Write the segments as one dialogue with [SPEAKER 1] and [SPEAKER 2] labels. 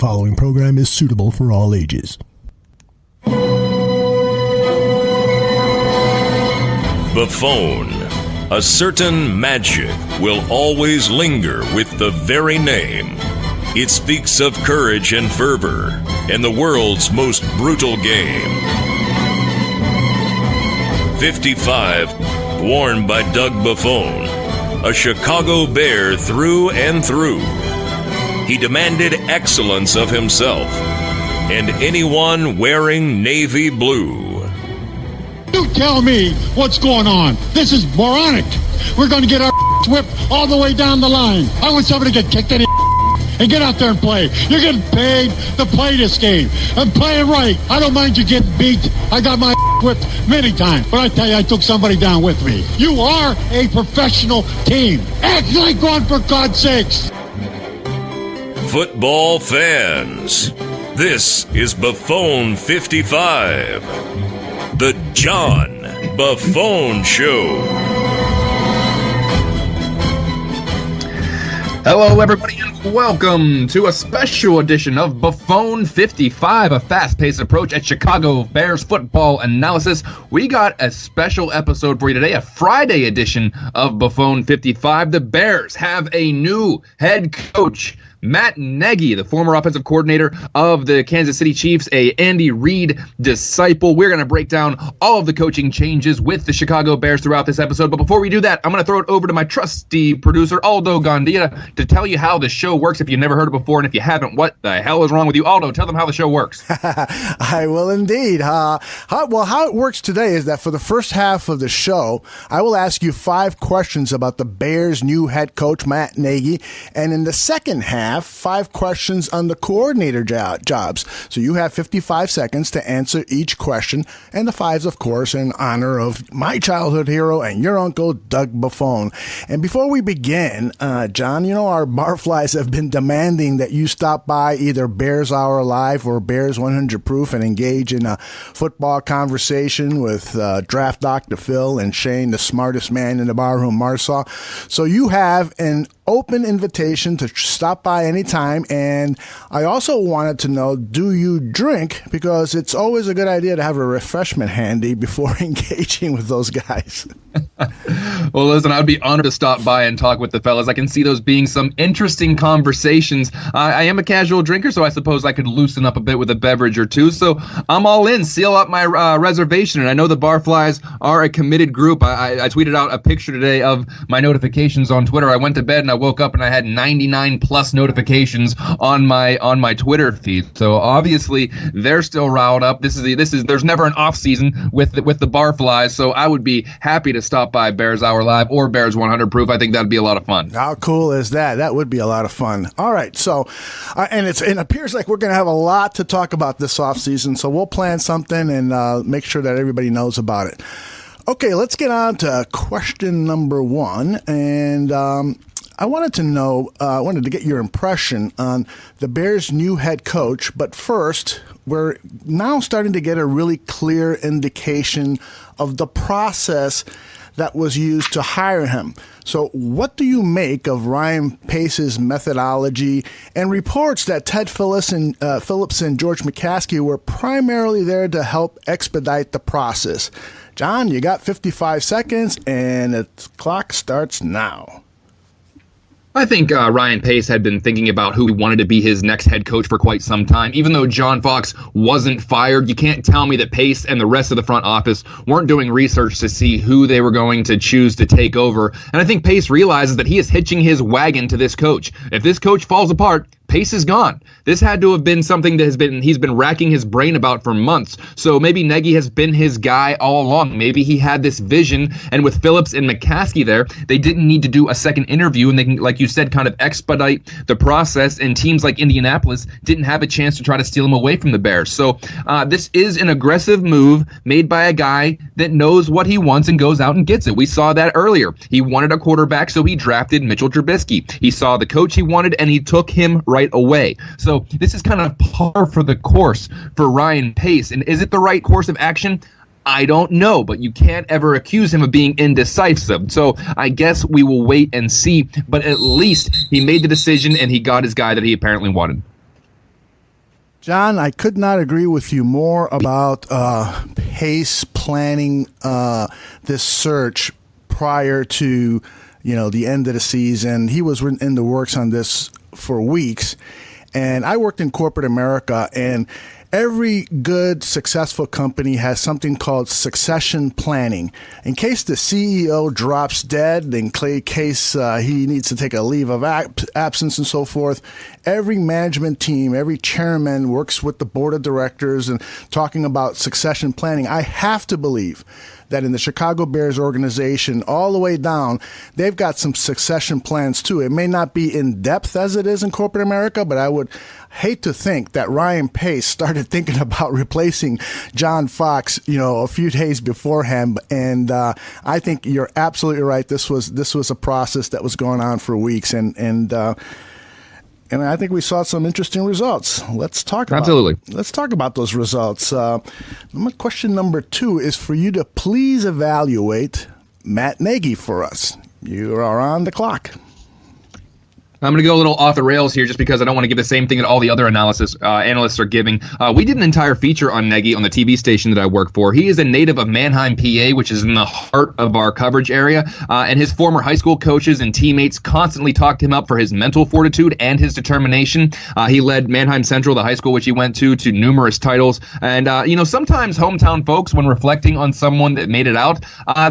[SPEAKER 1] following program is suitable for all ages.
[SPEAKER 2] Buffone. A certain magic will always linger with the very name. It speaks of courage and fervor in the world's most brutal game. 55, worn by Doug Buffone, a Chicago Bear through and through. He demanded excellence of himself and anyone wearing navy blue.
[SPEAKER 3] You tell me what's going on. This is moronic. We're going to get our whipped all the way down the line. I want somebody to get kicked in the and get out there and play. You're getting paid to play this game. And play it right. I don't mind you getting beat. I got my whipped many times. But I tell you, I took somebody down with me. You are a professional team. Act like one, for God's sakes.
[SPEAKER 2] Football fans, this is Buffone 55, the John Buffone Show.
[SPEAKER 4] Hello, everybody, and welcome to a special edition of Buffone 55, a fast-paced approach at Chicago Bears football analysis. We got a special episode for you today, a Friday edition of Buffone 55. The Bears have a new head coach, Matt Nagy, the former offensive coordinator of the Kansas City Chiefs, a Andy Reid disciple. We're going to break down all of the coaching changes with the Chicago Bears throughout this episode. But before we do that, I'm going to throw it over to my trusty producer, Aldo Gondia, to tell you how the show works if you've never heard it before. And if you haven't, what the hell is wrong with you? Aldo, tell them how the show works.
[SPEAKER 1] I will indeed. How it works today is that for the first half of the show, I will ask you 5 questions about the Bears' new head coach, Matt Nagy. And in the second half, 5 questions on the coordinator jobs. So you have 55 seconds to answer each question, and the 5s, of course, in honor of my childhood hero and your uncle, Doug Buffone. And before we begin, John, you know our barflies have been demanding that you stop by either Bears Hour Live or Bears 100 Proof and engage in a football conversation with Draft Dr. Phil and Shane, the smartest man in the barroom, Marsaw. So you have an open invitation to stop by anytime. And I also wanted to know, do you drink? Because it's always a good idea to have a refreshment handy before engaging with those guys.
[SPEAKER 4] Well, listen, I'd be honored to stop by and talk with the fellas. I can see those being some interesting conversations. I am a casual drinker, so I suppose I could loosen up a bit with a beverage or two. So I'm all in. Seal up my reservation. And I know the Barflies are a committed group. I tweeted out a picture today of my notifications on Twitter. I went to bed and I woke up and I had 99 plus notifications on my Twitter feed. So obviously they're still riled up. There's never an off season with the Barflies. So I would be happy to stop by Bears Hour Live or Bears 100 Proof. I think that'd be a lot of fun.
[SPEAKER 1] How cool is that? That would be a lot of fun. All right, so and it appears like we're going to have a lot to talk about this offseason, so we'll plan something and make sure that everybody knows about it. Okay, let's get on to question number 1, and I wanted to get your impression on the Bears' new head coach, but first, we're now starting to get a really clear indication of the process that was used to hire him. So what do you make of Ryan Pace's methodology and reports that Ted Phillips and George McCaskey were primarily there to help expedite the process? John, you got 55 seconds, and the clock starts now.
[SPEAKER 4] I think Ryan Pace had been thinking about who he wanted to be his next head coach for quite some time. Even though John Fox wasn't fired, you can't tell me that Pace and the rest of the front office weren't doing research to see who they were going to choose to take over. And I think Pace realizes that he is hitching his wagon to this coach. If this coach falls apart, Pace is gone. This had to have been something that he's been racking his brain about for months. So maybe Negy has been his guy all along. Maybe he had this vision, and with Phillips and McCaskey there, they didn't need to do a second interview, and they can, like you said, kind of expedite the process, and teams like Indianapolis didn't have a chance to try to steal him away from the Bears. So this is an aggressive move made by a guy that knows what he wants and goes out and gets it. We saw that earlier. He wanted a quarterback, so he drafted Mitchell Trubisky. He saw the coach he wanted, and he took him right away. So this is kind of par for the course for Ryan Pace. And is it the right course of action? I don't know, but you can't ever accuse him of being indecisive. So I guess we will wait and see. But at least he made the decision and he got his guy that he apparently wanted.
[SPEAKER 1] John, I could not agree with you more about Pace planning this search prior to the end of the season. He was in the works on this for weeks, and I worked in corporate America, and every good, successful company has something called succession planning. In case the CEO drops dead, in case he needs to take a leave of absence and so forth, every management team, every chairman works with the board of directors and talking about succession planning. I have to believe that in the Chicago Bears organization, all the way down, they've got some succession plans too. It may not be in depth as it is in corporate America, but I would hate to think that Ryan Pace started thinking about replacing John Fox, a few days beforehand. And I think you're absolutely right. This was a process that was going on for weeks, and I think we saw some interesting results. Let's talk about those results. Question number 2 is for you to please evaluate Matt Nagy for us. You are on the clock.
[SPEAKER 4] I'm going to go a little off the rails here just because I don't want to give the same thing that all the other analysts are giving. We did an entire feature on Negy on the TV station that I work for. He is a native of Mannheim, PA, which is in the heart of our coverage area. And his former high school coaches and teammates constantly talked him up for his mental fortitude and his determination. He led Mannheim Central, the high school which he went to numerous titles. And, sometimes hometown folks, when reflecting on someone that made it out,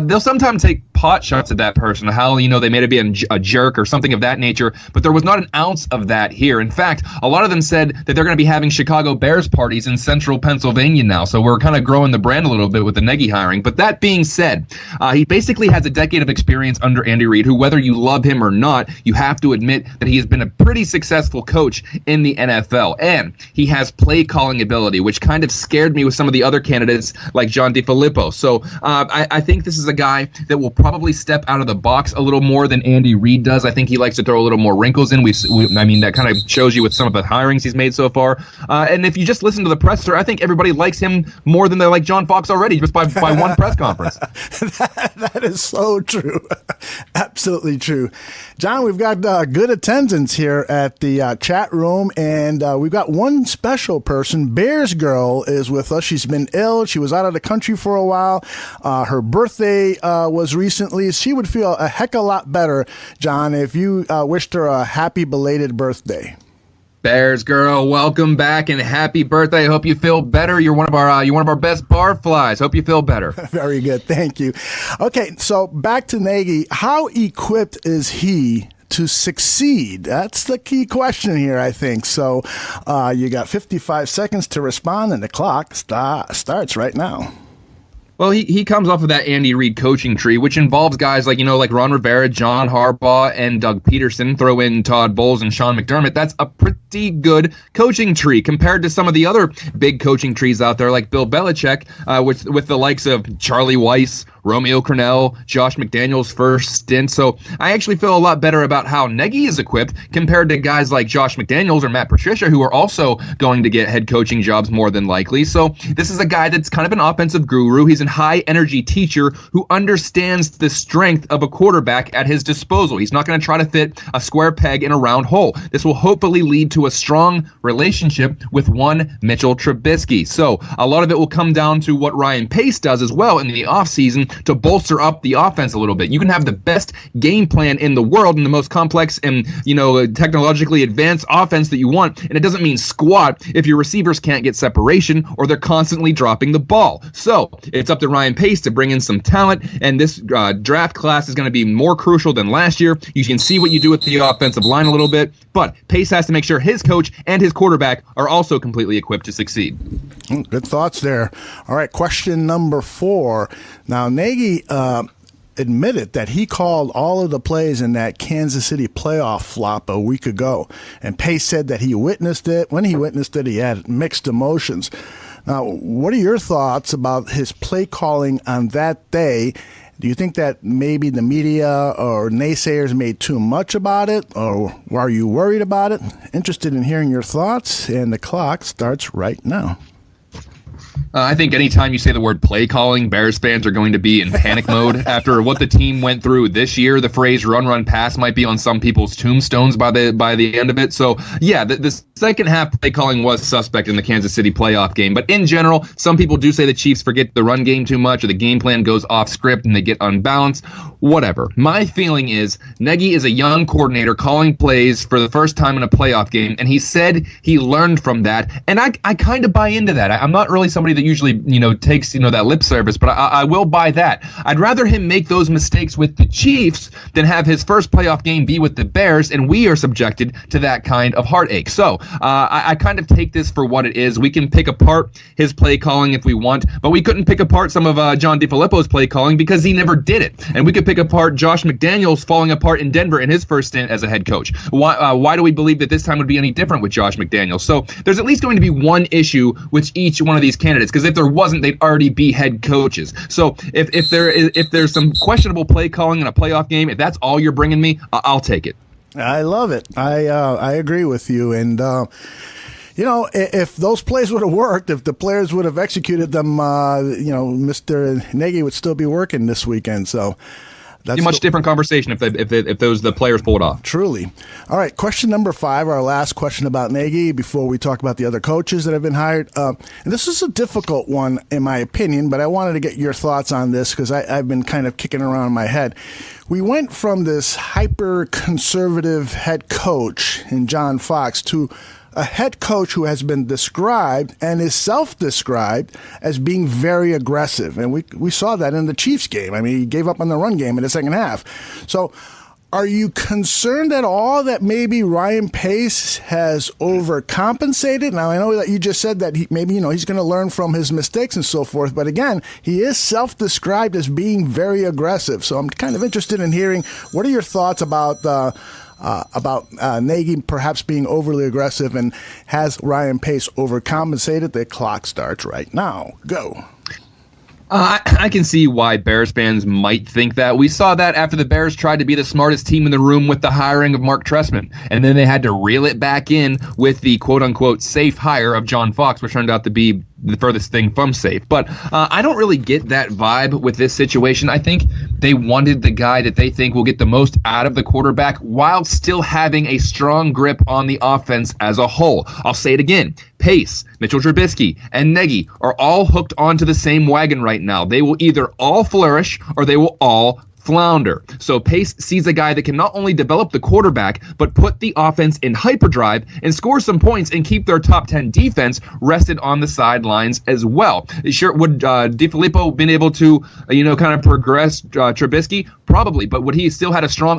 [SPEAKER 4] they'll sometimes take pot shots at that person, how, they made it be a jerk or something of that nature. But there was not an ounce of that here. In fact, a lot of them said that they're going to be having Chicago Bears parties in central Pennsylvania now. So we're kind of growing the brand a little bit with the Negy hiring. But that being said, he basically has a decade of experience under Andy Reid, who, whether you love him or not, you have to admit that he has been a pretty successful coach in the NFL. And he has play calling ability, which kind of scared me with some of the other candidates like John DeFilippo. So I think this is a guy that will probably step out of the box a little more than Andy Reid does. I think he likes to throw a little more wrinkles in. That kind of shows you with some of the hirings he's made so far. And if you just listen to the presser, I think everybody likes him more than they like John Fox already, just by one press conference.
[SPEAKER 1] That is so true. Absolutely true. John, we've got good attendance here at the chat room, and we've got one special person. Bears Girl is with us. She's been ill. She was out of the country for a while. Her birthday was recently. She would feel a heck of a lot better, John, if you wished her a happy belated birthday.
[SPEAKER 4] Bears Girl, welcome back and happy birthday. I hope you feel better. You're one of our best barflies. Hope you feel better.
[SPEAKER 1] Very good. Thank you. Okay, so back to Nagy. How equipped is he to succeed? That's the key question here, I think. So you got 55 seconds to respond, and the clock starts right now.
[SPEAKER 4] Well, he comes off of that Andy Reid coaching tree, which involves guys like Ron Rivera, John Harbaugh, and Doug Peterson. Throw in Todd Bowles and Sean McDermott. That's a pretty good coaching tree compared to some of the other big coaching trees out there, like Bill Belichick, with the likes of Charlie Weiss, Romeo Crennel, Josh McDaniels' first stint. So I actually feel a lot better about how Negy is equipped compared to guys like Josh McDaniels or Matt Patricia, who are also going to get head coaching jobs more than likely. So this is a guy that's kind of an offensive guru. He's a high energy teacher who understands the strength of a quarterback at his disposal. He's not going to try to fit a square peg in a round hole. This will hopefully lead to a strong relationship with one Mitchell Trubisky. So a lot of it will come down to what Ryan Pace does as well in the offseason to bolster up the offense a little bit. You can have the best game plan in the world and the most complex and technologically advanced offense that you want, and it doesn't mean squat if your receivers can't get separation or they're constantly dropping the ball. So it's up to Ryan Pace to bring in some talent, and this draft class is going to be more crucial than last year. You can see what you do with the offensive line a little bit, but Pace has to make sure his coach and his quarterback are also completely equipped to succeed.
[SPEAKER 1] Good thoughts there. All right, question number 4. Now, Nagy admitted that he called all of the plays in that Kansas City playoff flop a week ago, and Pace said that he witnessed it. When he witnessed it, he had mixed emotions. Now, what are your thoughts about his play calling on that day? Do you think that maybe the media or naysayers made too much about it, or are you worried about it? Interested in hearing your thoughts, and the clock starts right now.
[SPEAKER 4] I think anytime you say the word play calling, Bears fans are going to be in panic mode. After what the team went through this year, the phrase run, run, pass might be on some people's tombstones by the end of it. So, yeah, the second half play calling was suspect in the Kansas City playoff game. But in general, some people do say the Chiefs forget the run game too much, or the game plan goes off script and they get unbalanced. Whatever. My feeling is Negy is a young coordinator calling plays for the first time in a playoff game, and he said he learned from that. And I kind of buy into that. I'm not really somebody that usually, takes, that lip service, but I will buy that. I'd rather him make those mistakes with the Chiefs than have his first playoff game be with the Bears, and we are subjected to that kind of heartache. So I kind of take this for what it is. We can pick apart his play calling if we want, but we couldn't pick apart some of John DeFilippo's play calling because he never did it. And we could pick apart Josh McDaniels falling apart in Denver in his first stint as a head coach. Why do we believe that this time would be any different with Josh McDaniels? So there's at least going to be one issue with each one of these candidates, because if there wasn't, they'd already be head coaches. So if there's some questionable play calling in a playoff game, if that's all you're bringing me, I'll take it.
[SPEAKER 1] I love it. I agree with you. And, if those plays would have worked, if the players would have executed them, Mr. Negy would still be working this weekend. So that's
[SPEAKER 4] a much different conversation if the players pull it off.
[SPEAKER 1] Truly. All right, question number 5, our last question about Negy before we talk about the other coaches that have been hired. And this is a difficult one, in my opinion, but I wanted to get your thoughts on this because I've been kind of kicking around in my head. We went from this hyper-conservative head coach in John Fox to a head coach who has been described and is self-described as being very aggressive. And we saw that in the Chiefs game. I mean, he gave up on the run game in the second half. So are you concerned at all that maybe Ryan Pace has overcompensated? Now, I know that you just said that he's going to learn from his mistakes and so forth. But again, he is self-described as being very aggressive. So I'm kind of interested in hearing, what are your thoughts about Negy perhaps being overly aggressive, and has Ryan Pace overcompensated? The clock starts right now. Go.
[SPEAKER 4] I can see why Bears fans might think that. We saw that after the Bears tried to be the smartest team in the room with the hiring of Mark Trestman, and then they had to reel it back in with the quote-unquote safe hire of John Fox, which turned out to be the furthest thing from safe. But I don't really get that vibe with this situation. I think they wanted the guy that they think will get the most out of the quarterback while still having a strong grip on the offense as a whole. I'll say it again. Pace, Mitchell Trubisky, and Negy are all hooked onto the same wagon right now. They will either all flourish or they will all flounder. So Pace sees a guy that can not only develop the quarterback, but put the offense in hyperdrive and score some points and keep their top 10 defense rested on the sidelines as well. Sure, would DeFilippo been able to, kind of progress Trubisky? Probably, but would he still have a strong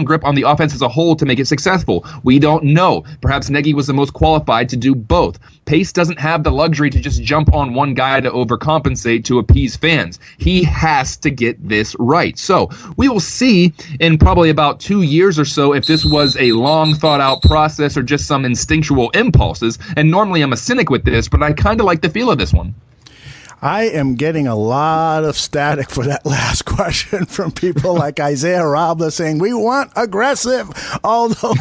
[SPEAKER 4] grip on the offense as a whole to make it successful? We don't know. Perhaps Negy was the most qualified to do both. Pace doesn't have the luxury to just jump on one guy to overcompensate to appease fans. He has to get this right. So we will see in probably about 2 years or so if this was a long thought out process or just some instinctual impulses. And normally I'm a cynic with this, but I kind of like the feel of this one.
[SPEAKER 1] I am getting a lot of static for that last question from people like Isaiah Robles saying, we want aggressive. Although,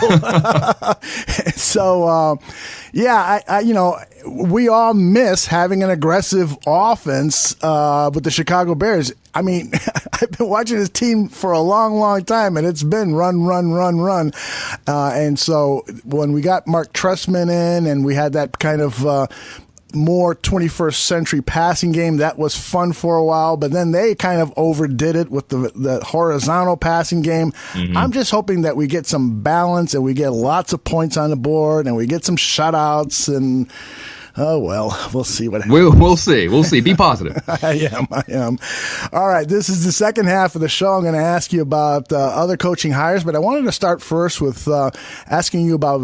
[SPEAKER 1] so, we all miss having an aggressive offense with the Chicago Bears. I mean, I've been watching this team for a long, long time, and it's been run. And so when we got Mark Trestman in and we had that kind of more 21st century passing game, that was fun for a while, but then they kind of overdid it with the horizontal passing game. Mm-hmm. I'm just hoping that we get some balance and we get lots of points on the board and we get some shutouts, and we'll see what happens.
[SPEAKER 4] We'll see. Be positive.
[SPEAKER 1] I am. All right, this is the second half of the show. I'm going to ask you about other coaching hires, but I wanted to start first with asking you about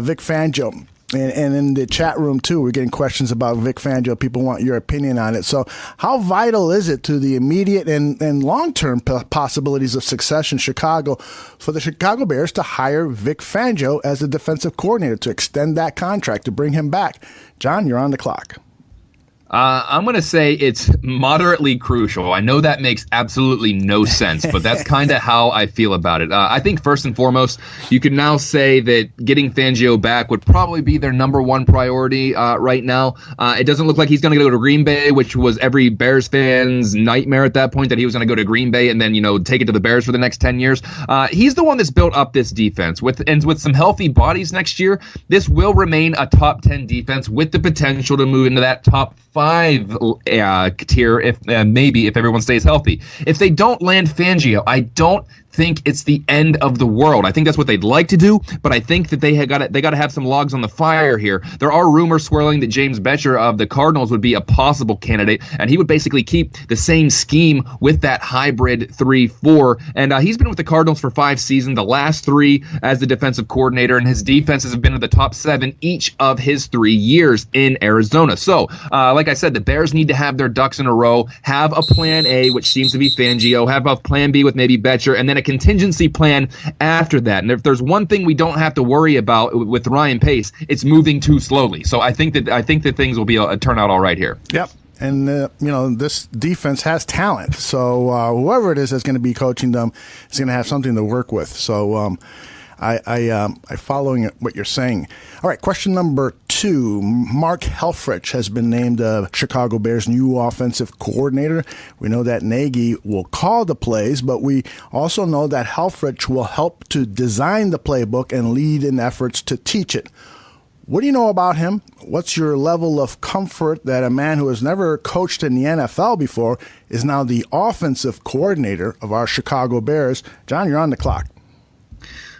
[SPEAKER 1] Vic Fangio. And in the chat room, too, we're getting questions about Vic Fangio. People want your opinion on it. So how vital is it to the immediate and long-term possibilities of success in Chicago for the Chicago Bears to hire Vic Fangio as the defensive coordinator, to extend that contract, to bring him back? John, you're on the clock.
[SPEAKER 4] I'm going to say it's moderately crucial. I know that makes absolutely no sense, but that's kind of how I feel about it. I think first and foremost, you can now say that getting Fangio back would probably be their number one priority right now. It doesn't look like he's going to go to Green Bay, which was every Bears fan's nightmare at that point, that he was going to go to Green Bay and then, take it to the Bears for the next 10 years. He's the one that's built up this defense. With some healthy bodies next year, this will remain a top 10 defense with the potential to move into that top 5 tier if everyone stays healthy. If they don't land Fangio, I don't think it's the end of the world. I think that's what they'd like to do, but I think that they got to have some logs on the fire here. There are rumors swirling that James Bettcher of the Cardinals would be a possible candidate, and he would basically keep the same scheme with that hybrid 3-4. And he's been with the Cardinals for 5 seasons, the last 3 as the defensive coordinator, and his defenses have been in the top 7 each of his 3 years in Arizona. So, like I said, the Bears need to have their ducks in a row, have a plan A, which seems to be Fangio, have a plan B with maybe Bettcher, and then a contingency plan after that. And if there's one thing we don't have to worry about with Ryan Pace, it's moving too slowly. So I think that things will be turn out all right here.
[SPEAKER 1] Yep. And, this defense has talent. So whoever it is that's going to be coaching them is going to have something to work with. So I'm following what you're saying. All right, question number 2. Mark Helfrich has been named Chicago Bears' new offensive coordinator. We know that Negy will call the plays, but we also know that Helfrich will help to design the playbook and lead in efforts to teach it. What do you know about him? What's your level of comfort that a man who has never coached in the NFL before is now the offensive coordinator of our Chicago Bears? John, you're on the clock.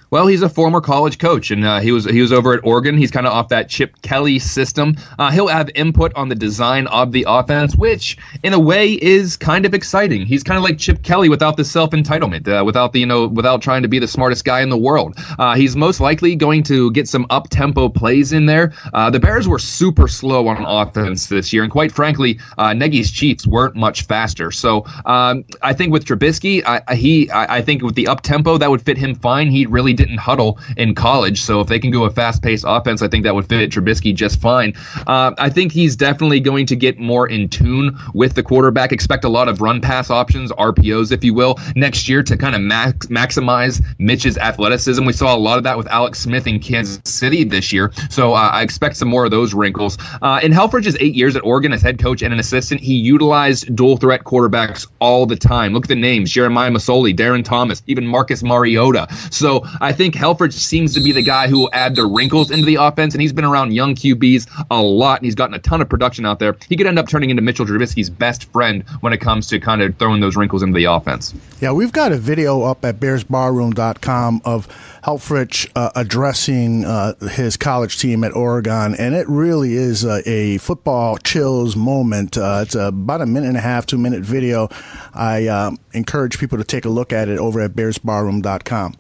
[SPEAKER 4] Well, he's a former college coach, and he was over at Oregon. He's kind of off that Chip Kelly system. He'll have input on the design of the offense, which in a way is kind of exciting. He's kind of like Chip Kelly without the self-entitlement, without trying to be the smartest guy in the world. He's most likely going to get some up-tempo plays in there. The Bears were super slow on offense this year, and quite frankly, Nagy's Chiefs weren't much faster. So I think with Trubisky, I think with the up-tempo, that would fit him fine. He really didn't huddle in college, so if they can go a fast-paced offense, I think that would fit Trubisky just fine. I think he's definitely going to get more in tune with the quarterback. Expect a lot of run-pass options, RPOs, if you will, next year to kind of maximize Mitch's athleticism. We saw a lot of that with Alex Smith in Kansas City this year, so I expect some more of those wrinkles. In Helfrich's 8 years at Oregon as head coach and an assistant, he utilized dual-threat quarterbacks all the time. Look at the names: Jeremiah Masoli, Darren Thomas, even Marcus Mariota. So I think Helfrich seems to be the guy who will add the wrinkles into the offense, and he's been around young QBs a lot, and he's gotten a ton of production out there. He could end up turning into Mitchell Trubisky's best friend when it comes to kind of throwing those wrinkles into the offense.
[SPEAKER 1] Yeah, we've got a video up at bearsbarroom.com of Helfrich addressing his college team at Oregon, and it really is a football chills moment. It's about a 1.5 2 minute video. I encourage people to take a look at it over at bearsbarroom.com.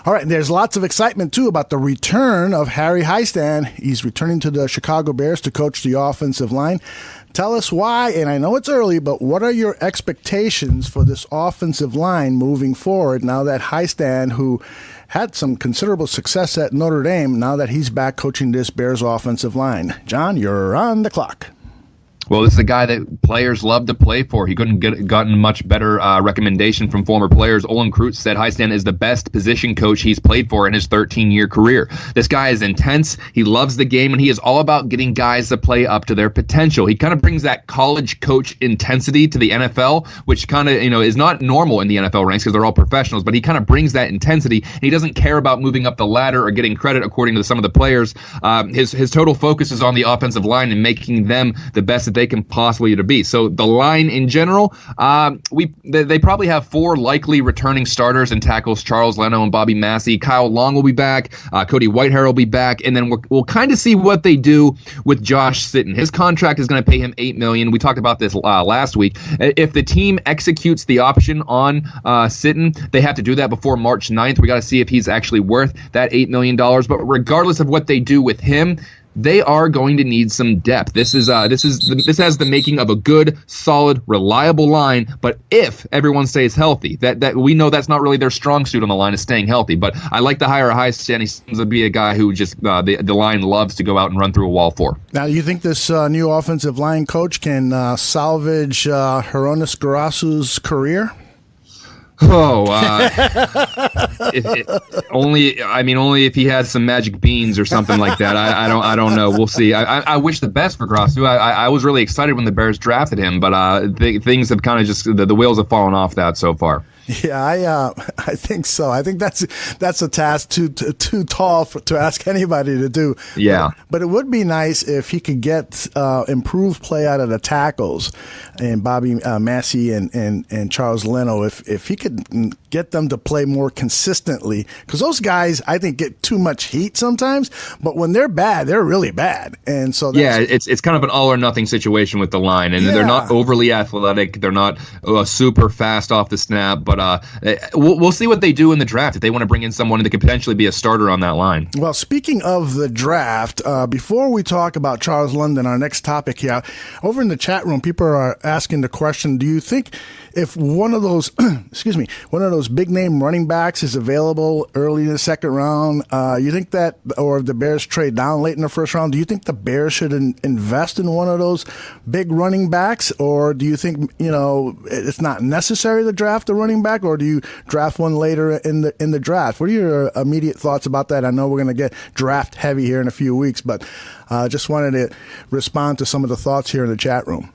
[SPEAKER 1] All right, there's lots of excitement, too, about the return of Harry Hiestand. He's returning to the Chicago Bears to coach the offensive line. Tell us why, and I know it's early, but what are your expectations for this offensive line moving forward now that Hiestand, who had some considerable success at Notre Dame, now that he's back coaching this Bears offensive line? John, you're on the clock.
[SPEAKER 4] Well, this is a guy that players love to play for. He couldn't gotten much better recommendation from former players. Olin Kreutz said Hiestand is the best position coach he's played for in his 13-year career. This guy is intense. He loves the game, and he is all about getting guys to play up to their potential. He kind of brings that college coach intensity to the NFL, which kind of is not normal in the NFL ranks because they're all professionals. But he kind of brings that intensity, and he doesn't care about moving up the ladder or getting credit according to some of the players. His total focus is on the offensive line and making them the best that they can possibly to be. So the line in general, they probably have 4 likely returning starters and tackles: Charles Leno and Bobby Massey. Kyle Long will be back. Cody Whitehair will be back, and then we'll kind of see what they do with Josh Sitton. His contract is going to pay him $8 million. We talked about this last week. If the team executes the option on Sitton, they have to do that before March 9th. We got to see if he's actually worth that $8 million. But regardless of what they do with him, they are going to need some depth. This has the making of a good, solid, reliable line. But if everyone stays healthy, that we know that's not really their strong suit on the line is staying healthy. But I like to hire a high stand. He seems to be a guy who just the line loves to go out and run through a wall for.
[SPEAKER 1] Now, do you think this new offensive line coach can salvage Hronis Garasu's career?
[SPEAKER 4] Only if he had some magic beans or something like that. I don't know. We'll see. I wish the best for Grasu. I was really excited when the Bears drafted him, but things have kind of just the wheels have fallen off that so far.
[SPEAKER 1] Yeah, I think so. I think that's a task too tall to ask anybody to do.
[SPEAKER 4] Yeah,
[SPEAKER 1] but it would be nice if he could get improved play out of the tackles, and Bobby Massey and Charles Leno. If he could get them to play more consistently, because those guys I think get too much heat sometimes. But when they're bad, they're really bad, and so
[SPEAKER 4] it's kind of an all or nothing situation with the line, and they're not overly athletic. They're not super fast off the snap, but. We'll see what they do in the draft if they want to bring in someone that could potentially be a starter on that line.
[SPEAKER 1] Well, speaking of the draft, before we talk about Charles London, our next topic here, over in the chat room, people are asking the question: do you think if one of those, one of those big name running backs is available early in the second round, you think that, or if the Bears trade down late in the first round, do you think the Bears should invest in one of those big running backs, or do you think it's not necessary to draft a running back, or do you draft one later in the draft? What are your immediate thoughts about that? I know we're going to get draft heavy here in a few weeks, but just wanted to respond to some of the thoughts here in the chat room.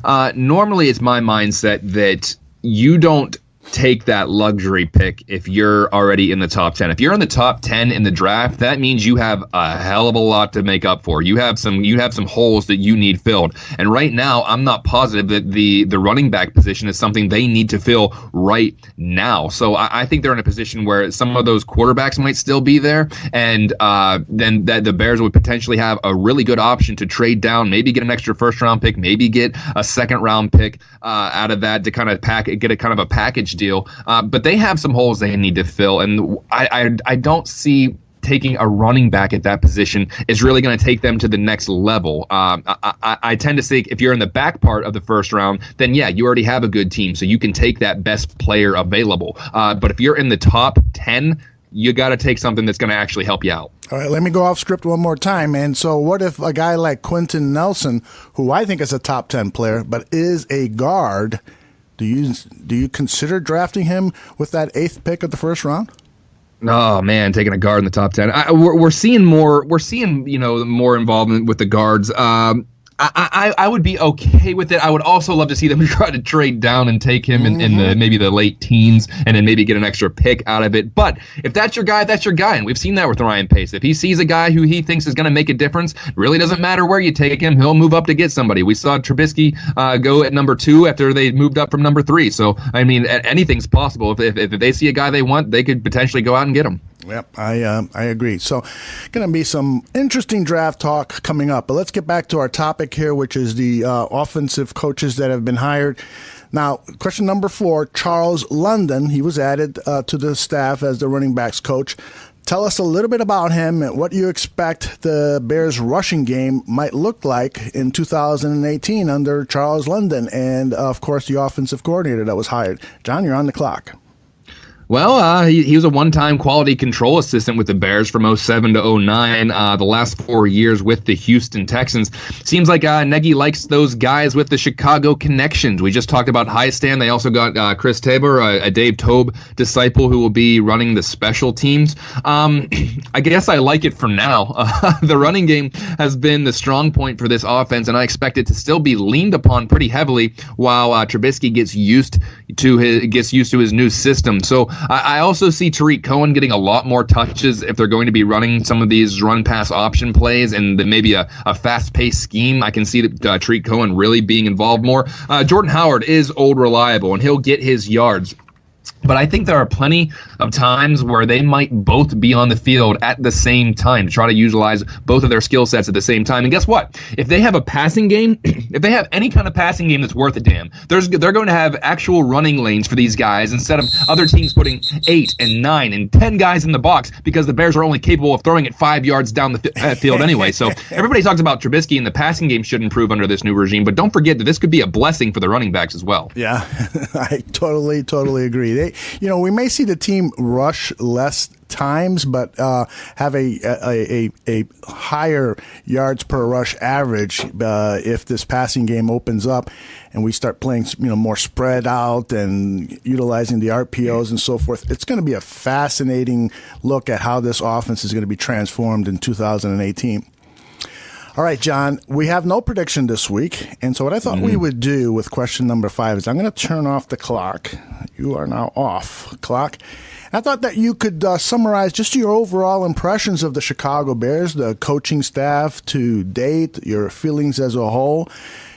[SPEAKER 4] Normally, it's my mindset that you don't take that luxury pick if you're already in the top 10. If you're in the top 10 in the draft, that means you have a hell of a lot to make up for. You have some holes that you need filled. And right now, I'm not positive that the running back position is something they need to fill right now. So I think they're in a position where some of those quarterbacks might still be there, and then that the Bears would potentially have a really good option to trade down, maybe get an extra first round pick, maybe get a second round pick out of that to kind of get a kind of a package deal. But they have some holes they need to fill, and I don't see taking a running back at that position is really going to take them to the next level. I tend to think if you're in the back part of the first round, then yeah, you already have a good team, so you can take that best player available. But if you're in the top 10, you got to take something that's going to actually help you out.
[SPEAKER 1] All right, let me go off script one more time. And so what if a guy like Quentin Nelson, who I think is a top 10 player, but is a guard, do you consider drafting him with that 8th pick of the first round?
[SPEAKER 4] Oh man, taking a guard in the top 10. We're seeing more involvement with the guards. I would be okay with it. I would also love to see them try to trade down and take him in maybe the late teens and then maybe get an extra pick out of it. But if that's your guy, that's your guy. And we've seen that with Ryan Pace. If he sees a guy who he thinks is going to make a difference, it really doesn't matter where you take him. He'll move up to get somebody. We saw Trubisky go at number 2 after they moved up from number 3. So, I mean, anything's possible. If they see a guy they want, they could potentially go out and get him.
[SPEAKER 1] Yep, I agree. So, going to be some interesting draft talk coming up. But let's get back to our topic here, which is the offensive coaches that have been hired. Now, question number 4, Charles London. He was added to the staff as the running backs coach. Tell us a little bit about him and what you expect the Bears' rushing game might look like in 2018 under Charles London and, of course, the offensive coordinator that was hired. John, you're on the clock.
[SPEAKER 4] Well, he was a one-time quality control assistant with the Bears from 07 to 09, the last 4 years with the Houston Texans. Seems like Negy likes those guys with the Chicago connections. We just talked about high stand. They also got Chris Tabor, a Dave Tobe disciple who will be running the special teams. I guess I like it for now. The running game has been the strong point for this offense, and I expect it to still be leaned upon pretty heavily while Trubisky gets used to his new system. So I also see Tariq Cohen getting a lot more touches if they're going to be running some of these run-pass option plays and maybe a fast-paced scheme. I can see that Tariq Cohen really being involved more. Jordan Howard is old reliable, and he'll get his yards. But I think there are plenty of times where they might both be on the field at the same time to try to utilize both of their skill sets at the same time. And guess what? If they have a passing game, if they have any kind of passing game that's worth a damn, they're going to have actual running lanes for these guys instead of other teams putting 8 and 9 and 10 guys in the box because the Bears are only capable of throwing it 5 yards down the field anyway. So everybody talks about Trubisky and the passing game should improve under this new regime, but don't forget that this could be a blessing for the running backs as well.
[SPEAKER 1] Yeah, I totally agree. We may see the team rush less times, but have a higher yards per rush average if this passing game opens up and we start playing more spread out and utilizing the RPOs and so forth. It's going to be a fascinating look at how this offense is going to be transformed in 2018. All right, John, we have no prediction this week, and so what I thought we would do with question number 5 is I'm going to turn off the clock. You are now off clock. I thought that you could summarize just your overall impressions of the Chicago Bears, the coaching staff to date, your feelings as a whole,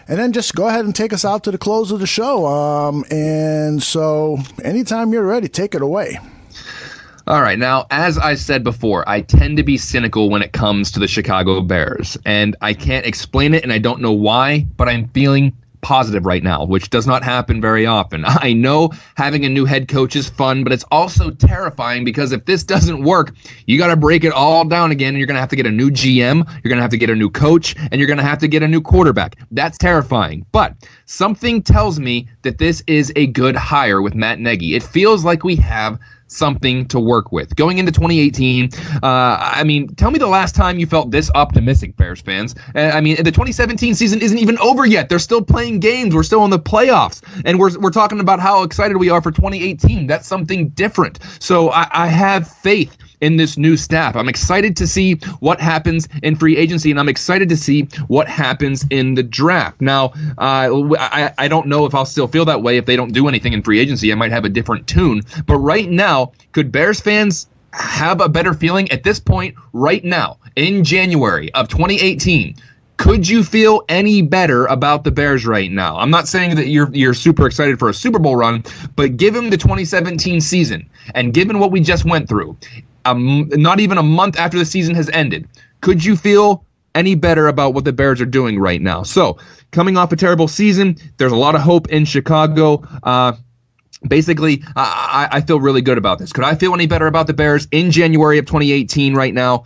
[SPEAKER 1] and then just go ahead and take us out to the close of the show. And so anytime you're ready, take it away.
[SPEAKER 4] All right. Now, as I said before, I tend to be cynical when it comes to the Chicago Bears, and I can't explain it, and I don't know why, but I'm feeling positive right now, which does not happen very often. I know having a new head coach is fun, but it's also terrifying because if this doesn't work, you got to break it all down again, and you're going to have to get a new GM, you're going to have to get a new coach, and you're going to have to get a new quarterback. That's terrifying. But something tells me that this is a good hire with Matt Nagy. It feels like we have something to work with. Going into 2018, tell me the last time you felt this optimistic, Bears fans. The 2017 season isn't even over yet. They're still playing games. We're still in the playoffs. And we're talking about how excited we are for 2018. That's something different. So I have faith in this new staff. I'm excited to see what happens in free agency, and I'm excited to see what happens in the draft. Now, I don't know if I'll still feel that way if they don't do anything in free agency. I might have a different tune. But right now, could Bears fans have a better feeling at this point right now in January of 2018? Could you feel any better about the Bears right now? I'm not saying that you're super excited for a Super Bowl run, but given the 2017 season and given what we just went through, not even a month after the season has ended, could you feel any better about what the Bears are doing right now? So, coming off a terrible season, there's a lot of hope in Chicago. Basically, I feel really good about this. Could I feel any better about the Bears in January of 2018 right now?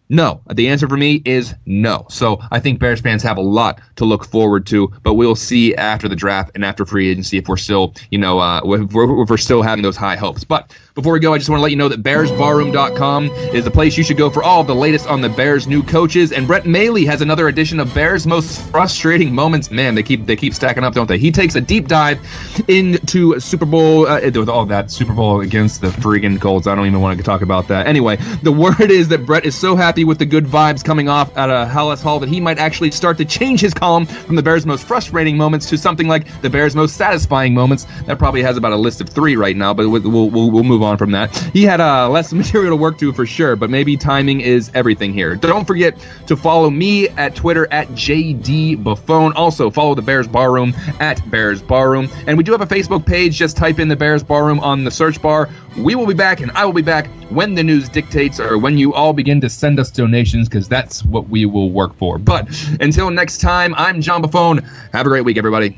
[SPEAKER 4] No. The answer for me is no. So I think Bears fans have a lot to look forward to, but we'll see after the draft and after free agency if we're still, if we're still having those high hopes. But before we go, I just want to let you know that BearsBarroom.com is the place you should go for all of the latest on the Bears' new coaches. And Brett Mailey has another edition of Bears' most frustrating moments. Man, they keep stacking up, don't they? He takes a deep dive into Super Bowl with all that Super Bowl against the friggin' Colts. I don't even want to talk about that. Anyway, the word is that Brett is so happy with the good vibes coming off at Hallis Hall that he might actually start to change his column from the Bears' most frustrating moments to something like the Bears' most satisfying moments. That probably has about a list of 3 right now, but we'll move on from that. He had less material to work to for sure, but maybe timing is everything here. Don't forget to follow me at Twitter at JD Buffone. Also, follow the Bears Barroom at Bears Barroom. And we do have a Facebook page. Just type in the Bears Barroom on the search bar. We will be back, and I will be back when the news dictates or when you all begin to send us donations, because that's what we will work for. But until next time, I'm John Buffone. Have a great week, everybody.